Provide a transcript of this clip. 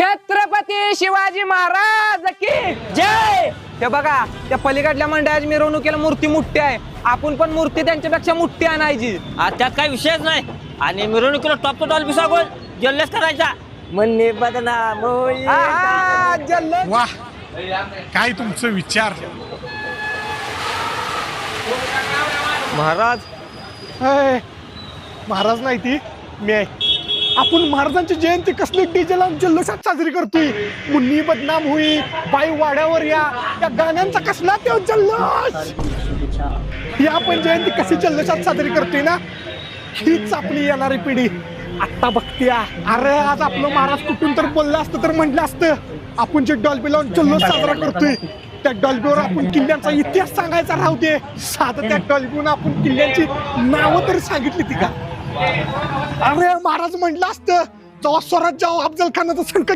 छत्रपती शिवाजी महाराज की जय. हे बघा त्या पलीकडल्या मंडळाची मिरवणुकीला मूर्ती मोठी आहे. आपण पण मूर्ती त्यांच्यापेक्षा मोठी आणायची. त्यात काही विषयच नाही. आणि मिरवणुकीला टॉप टू टॉप बिसागोल जल्लोष करायचा. म्हणणे बदनाम होई. जल्लोष. वाह, काय तुमचं विचार. महाराज महाराज नाही ती मी आहे. आपण महाराजांची जयंती कसली डीजे लावून जल्लोषात साजरी करतोय. मुन्नी बदनाम होई, बाई वाड्यावर या गाण्यांचा कसला तो जल्लोष. ही आपण जयंती कशी जल्लोषात साजरी करतोय ना, हीच आपली येणारी पिढी आता बघतीया. अरे आज आपलं महाराज कुठून तर बोललं असतं तर म्हटलं असतं आपण जे डॉल्बी लावून जल्लोष साजरा करतोय त्या डॉल्बीवर आपण किल्ल्यांचा इतिहास सांगायचा राहू दे. साधं त्या डॉल्बीवर आपण किल्ल्यांची नावं तरी सांगितली ती का. अरे महाराज म्हटलं असतं जेव्हा स्वराज्य अफजल खानाचं संकट